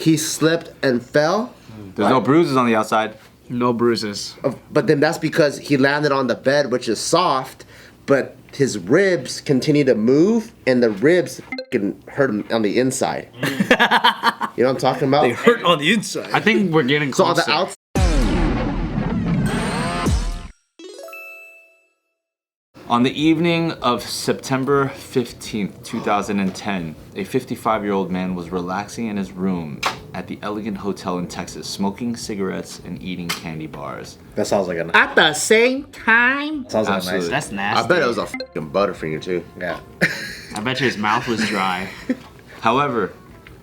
he slipped and fell. There's no bruises on the outside. No bruises. But then that's because he landed on the bed, which is soft, but his ribs continue to move, and the ribs can hurt him on the inside. You know what I'm talking about? They hurt on the inside. I think we're getting closer. So on the outside. On the evening of September 15th, 2010, a 55-year-old man was relaxing in his room at the Elegant Hotel in Texas, smoking cigarettes and eating candy bars. That sounds like a... At the same time? Sounds like a Absolutely. nice... That's nasty. I bet it was a fucking Butterfinger too. Yeah. I bet you his mouth was dry. However,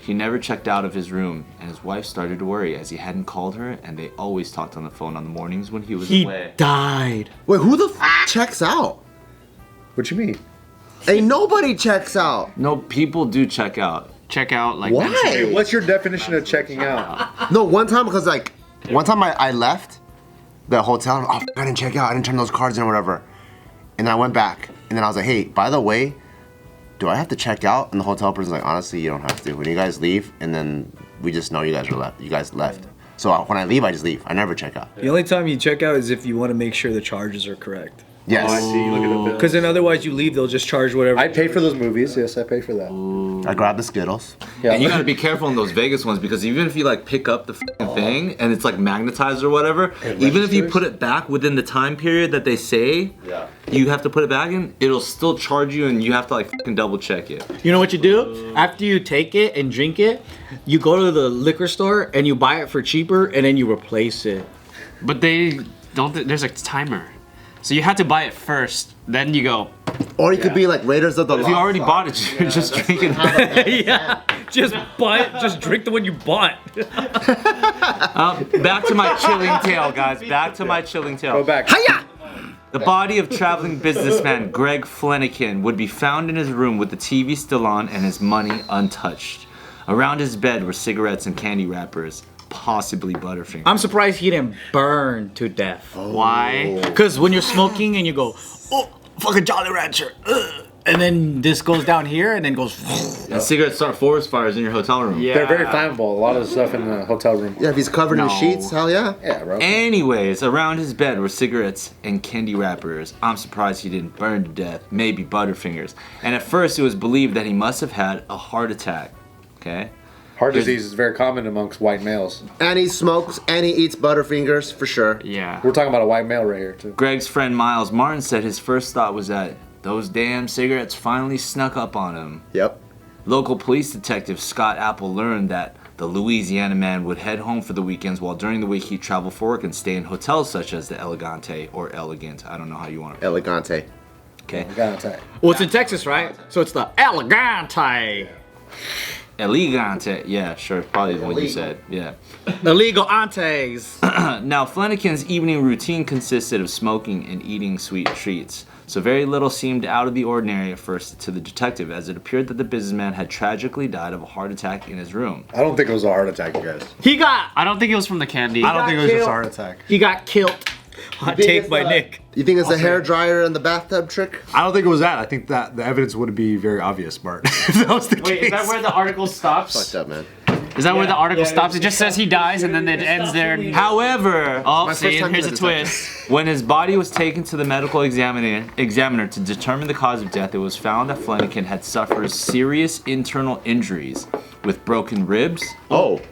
he never checked out of his room, and his wife started to worry as he hadn't called her, and they always talked on the phone on the mornings when he was away. died. Wait, who the checks out? What you mean? Ain't nobody checks out. No, people do check out. Check out like Why? Hey, what's your definition of checking out? No, one time because one time I left the hotel. Oh, I didn't check out. I didn't turn those cards in or whatever. And then I went back, and then I was like, hey, by the way, do I have to check out? And the hotel person's like, honestly, you don't have to. When you guys leave, and then we just know you guys left. So when I leave, I just leave. I never check out. The only time you check out is if you want to make sure the charges are correct. Yes. Oh, I see. Look at the bill. Because then otherwise you leave, they'll just charge whatever. I pay for those movies. Yes, I pay for that. I grabbed the Skittles. Yeah. And you gotta be careful in those Vegas ones because even if you like pick up the thing and it's like magnetized or whatever, even if you put it back within the time period that they say you have to put it back in, it'll still charge you and you have to like double check it. You know what you do? After you take it and drink it, you go to the liquor store and you buy it for cheaper and then you replace it. But they don't, there's a timer. So you have to buy it first, then you go. Or you could be like Raiders of the Lost If you already bought it, you're just drinking. Yeah, just buy it. Just drink the one you bought. Back to my chilling tale, guys. Back to my chilling tale. Go back. Hiya! The body of traveling businessman Greg Flanagan would be found in his room with the TV still on and his money untouched. Around his bed were cigarettes and candy wrappers, possibly Butterfinger. I'm surprised he didn't burn to death. Why? Because when you're smoking and you go, oh, fucking Jolly Rancher, and then this goes down here and then goes. And cigarettes start forest fires in your hotel room. Yeah. They're very flammable. A lot of stuff in the hotel room. Yeah, if he's covered in sheets, hell yeah. Yeah, bro. Anyways, around his bed were cigarettes and candy wrappers. I'm surprised he didn't burn to death, maybe Butterfingers. And at first it was believed that he must have had a heart attack. Okay? Heart disease is very common amongst white males. And he smokes and he eats Butterfingers for sure. Yeah. We're talking about a white male right here, too. Greg's friend Miles Martin said his first thought was that those damn cigarettes finally snuck up on him. Yep. Local police detective Scott Apple learned that the Louisiana man would head home for the weekends while during the week he'd travel for work and stay in hotels such as the Elegante or Elegant. I don't know how you want it. Elegante. Okay. Well, it's in Texas, right? So it's the Elegante. Elegante. Yeah, sure. Probably what you said. Yeah. Illegal antes. Now, Flanagan's evening routine consisted of smoking and eating sweet treats. So very little seemed out of the ordinary at first to the detective, as it appeared that the businessman had tragically died of a heart attack in his room. I don't think it was a heart attack, you guys. I don't think it was from the candy. I don't think it was just a heart attack. He got killed. Hot take by Nick. You think it's the hair dryer and the bathtub trick? I don't think it was that. I think that the evidence would be very obvious, Bart. If that was the case. Wait, is that where the article stops? Fucked up, man. Is that where the article stops? It just says he dies and then it ends there. However, Oh, see, first time here's a to twist. when his body was taken to the medical examiner to determine the cause of death, it was found that Flanagan had suffered serious internal injuries with broken ribs,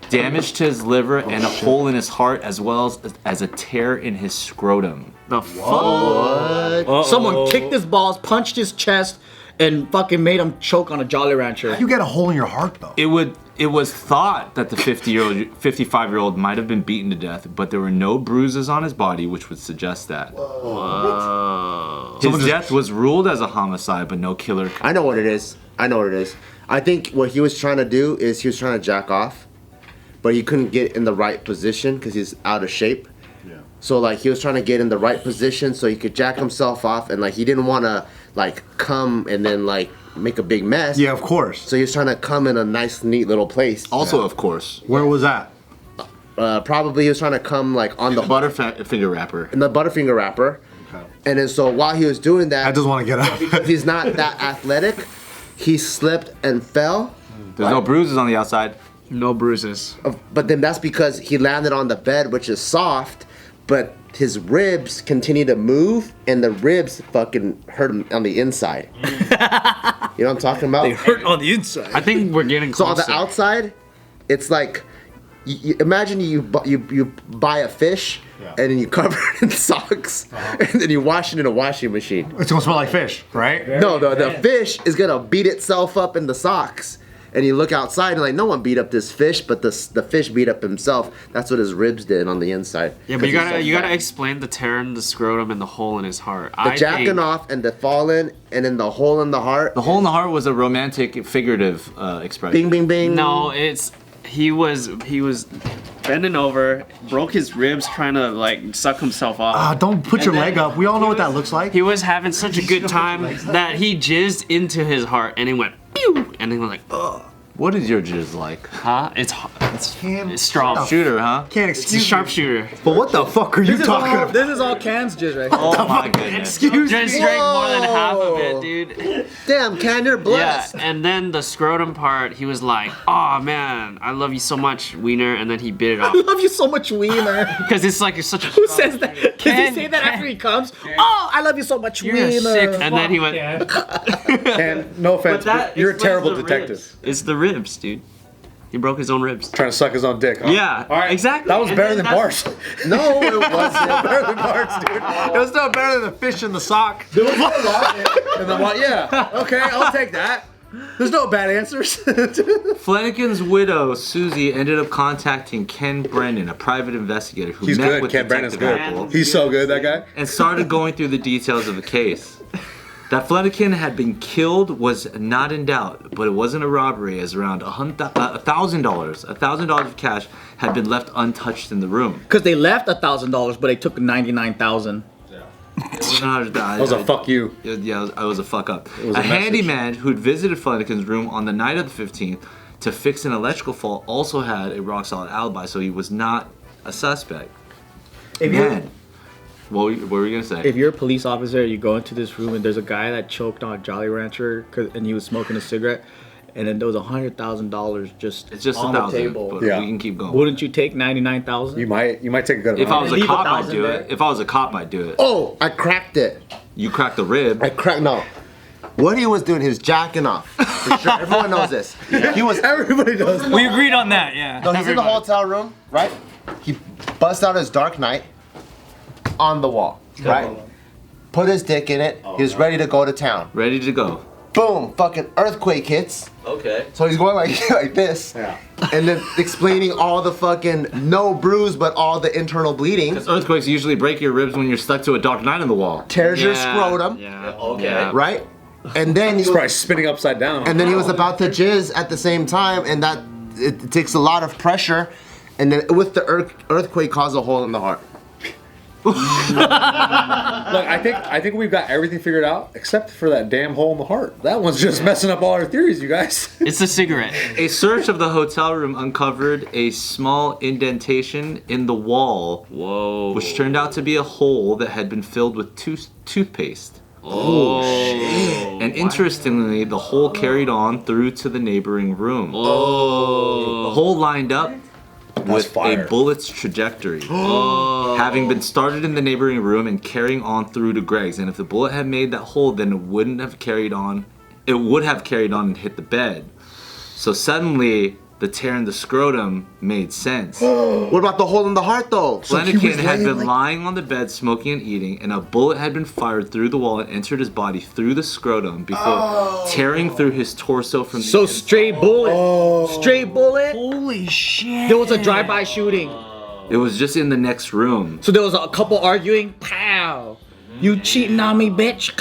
damage to his liver, and a hole in his heart, as well as a tear in his scrotum. The fuck? Someone kicked his balls, punched his chest, and fucking made him choke on a Jolly Rancher. You get a hole in your heart, though. It was thought that the 55-year-old might have been beaten to death, but there were no bruises on his body, which would suggest that. His death was ruled as a homicide, but no killer. I know what it is. I think what he was trying to do is he was trying to jack off, but he couldn't get in the right position because he's out of shape. Yeah. So like he was trying to get in the right position so he could jack himself off, and like he didn't want to like come and then like make a big mess. Yeah, of course. So he was trying to come in a nice, neat little place. Also, of course, Where was that? Probably he was trying to come like on the Butterfinger wrapper. in the Butterfinger wrapper. Okay. And then so while he was doing that, I just want to get up. he's not that athletic. He slipped and fell. There's no bruises on the outside. No bruises. But then that's because he landed on the bed, which is soft, but his ribs continue to move, and the ribs fucking hurt him on the inside. You know what I'm talking about? They hurt on the inside. I think we're getting So closer. on the outside, it's like, imagine you buy a fish, and then you cover it in socks, and then you wash it in a washing machine. It's gonna smell like fish, right? No, the fish is gonna beat itself up in the socks. And you look outside and like, no one beat up this fish, but the fish beat up himself. That's what his ribs did on the inside. Yeah, but you gotta explain the tear in the scrotum and the hole in his heart. The jacking off and the falling and then the hole in the heart. The hole in the heart was a romantic, figurative expression. Bing, bing, bing. No, he was bending over, broke his ribs trying to like suck himself off. Don't put your leg up. We all know what that looks like. He was having such a good time that he jizzed into his heart and he went pew, and he was like, ugh. What is your jizz like? Huh? It's strong. Shooter, huh? Can't It's a excuse me. sharpshooter. But what the fuck are you talking about? This is all Can's jizz right here. Oh my goodness. Just drank more than half of it, dude. Damn, Can, you're Yeah, blessed. and then the scrotum part, he was like, "Oh man, I love you so much, Wiener," and then he bit it off. I love you so much, Wiener. Because it's like you're such a. Who says that? Does Ken- he say that after he comes? Oh, I love you so much, You're a Wiener. sick. And then he went. And no offense, but you're a terrible detective. It's the ribs, dude. He broke his own ribs. Trying to suck his own dick, huh? Yeah, All right. exactly. That was And better then than that's- Bart. No, it wasn't. Better than Bart's, dude. It was still better than the fish in the sock. And then what? Yeah. Okay, I'll take that. There's no bad answers. Flanagan's widow, Susie, ended up contacting Ken Brennan, a private investigator who He's met good. with Ken Brennan's Detective good. Apple He's so good, that guy. and started going through the details of the case. That Flanagan had been killed was not in doubt, but it wasn't a robbery, as around $1,000 of cash had been left untouched in the room. Because they left $1,000, but they took 99,000. That was a fuck you. Yeah, I was a fuck up. was A a message. handyman who'd visited Flanagan's room on the night of the 15th to fix an electrical fault also had a rock solid alibi, so he was not a suspect. If you're, Man, what were you gonna say? if you're a police officer, you go into this room and there's a guy that choked on a Jolly Rancher and he was smoking a cigarette, and then there was $100,000 just It's just on 1,000, the table. but Yeah. we can keep going. Wouldn't you take 99,000? You might take a good If I amount. was a Leave cop, I'd 1,000 do there. it. If I was a cop, I'd do it. Oh, I cracked it. You cracked the rib. No. What he was doing, he was jacking off. For sure. Everyone knows this. He was. Everybody does. We agreed on that, yeah. No, he's in the hotel room, right? He busts out his Dark Knight on the wall, right? Put his dick in it. He was ready to go to town. Ready to go. Boom! Fucking earthquake hits. Okay. So he's going like this, Yeah. and then explaining all the fucking no bruise, but all the internal bleeding. Because earthquakes usually break your ribs when you're stuck to a dark night on the wall. Tears your scrotum, Yeah. Okay. right? And then he He's probably spinning upside down. and then he was about to jizz at the same time, and that it takes a lot of pressure, and then with the earthquake caused a hole in the heart. Look, I think we've got everything figured out except for that damn hole in the heart. That one's just messing up all our theories, you guys. It's a cigarette. A search of the hotel room uncovered a small indentation in the wall, Whoa. which turned out to be a hole that had been filled with toothpaste. Oh. And interestingly, the hole carried on through to the neighboring room. Oh. The hole lined up with fire. a bullet's trajectory, having been started in the neighboring room and carrying on through to Greg's. And if the bullet had made that hole, then it would have carried on and hit the bed. So suddenly, the tear in the scrotum made sense. What about the hole in the heart though? Flanagan had been lying on the bed smoking and eating, and a bullet had been fired through the wall and entered his body through the scrotum before tearing through his torso from the So inside. straight bullet. Straight bullet. Holy shit. There was a drive-by shooting. It was just in the next room. So there was a couple arguing. Pow. You cheating on me, bitch.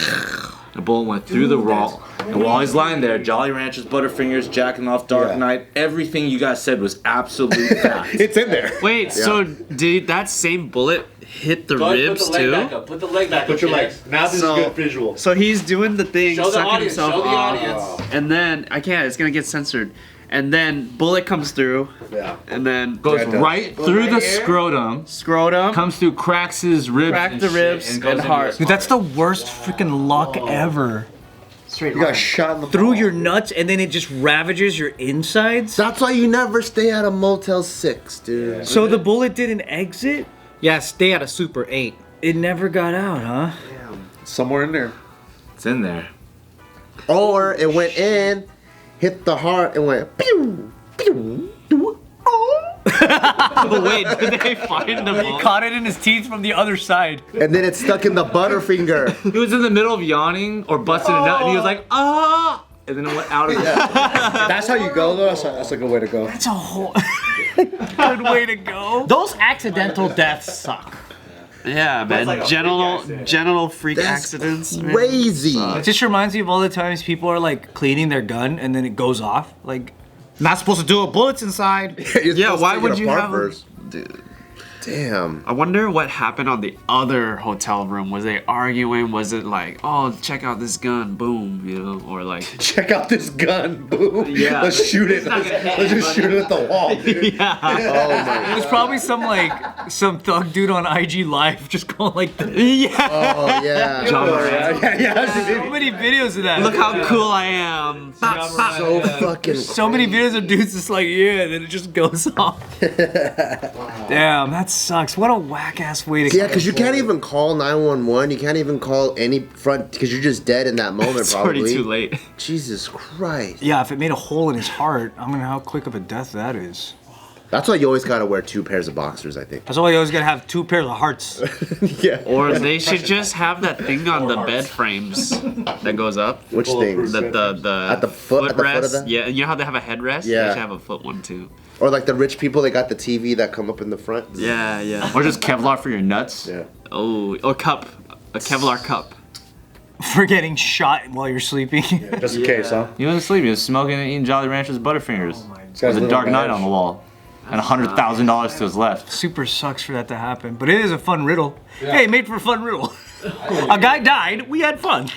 The bullet went through the wall. And while he's lying there, Jolly Ranchers, Butterfingers, jacking off, Dark Knight, everything you guys said was absolute fact. It's in there. Wait, so did that same bullet hit the ribs too? Put the leg back Put your legs. Now this is good visual. So he's doing the thing, Show the sucking audience, himself show the off, audience. and then I can't. It's gonna get censored. And then bullet comes through, Yeah. and then Goes Yeah, it does. right through the scrotum, scrotum, comes through, cracks his ribs, crack and the shit, ribs, and goes and into heart. his Dude, that's the worst freaking luck ever. straight You got shot in the through ball. your nuts, and then it just ravages your insides. That's why you never stay at a Motel 6, dude. So the bullet didn't exit. Yeah, stay at a Super 8. It never got out, huh? Somewhere in there. It's in there. Or it went in, hit the heart, and went pew, pew, pew, oh. But wait, did they find the He caught it in his teeth from the other side. And then it's stuck in the butterfinger. He was in the middle of yawning or busting a nut, and he was like, ah! And then it went out of his That's how you go, though. That's a good way to go. That's a whole good way to go. Those accidental deaths suck. Yeah, man. Genital freak accidents. man. Crazy. It just reminds me of all the times people are like cleaning their gun and then it goes off. Like, Not supposed to do it. Bullets inside. Yeah, why would you have? Dude. Damn. I wonder what happened on the other hotel room. Was they arguing? Was it like, oh, check out this gun, boom, you know, or like, Check out this gun, boom. Yeah. Let's shoot it. Let's just shoot it at the wall, dude. yeah, Oh my. it was probably some thug dude on IG Live just going like this. yeah. Oh yeah. Yeah. So many videos of that. Look how cool I am. So fucking. So many videos of dudes just like, yeah, and then it just goes off. Damn, that sucks. What a whack ass way to Yeah, because you can't even call 911. You can't even call any front because you're just dead in that moment. It's probably already too late. Jesus Christ. Yeah, if it made a hole in his heart, I mean, how quick of a death that is. That's why you always gotta wear 2 pairs of boxers. I think. That's why you always gotta have 2 pairs of hearts. Yeah. Or they should just have that thing on the bed frames that goes up. Which things? The At the foot of footrest. the- Yeah, you know how they have a headrest? Yeah. They should have a foot one too. Or like the rich people, they got the TV that come up in the front. Yeah, yeah. Or just Kevlar for your nuts. Yeah. Oh, or cup. A Kevlar cup. For getting shot while you're sleeping. Just in case, huh? He wasn't sleeping. He was smoking and eating Jolly Ranchers Butterfingers. This guy's There's a little Dark Knight badge. on the wall. And $100,000 to his left. Super sucks for that to happen, but it is a fun riddle. Hey, made for a fun riddle. A guy died, we had fun.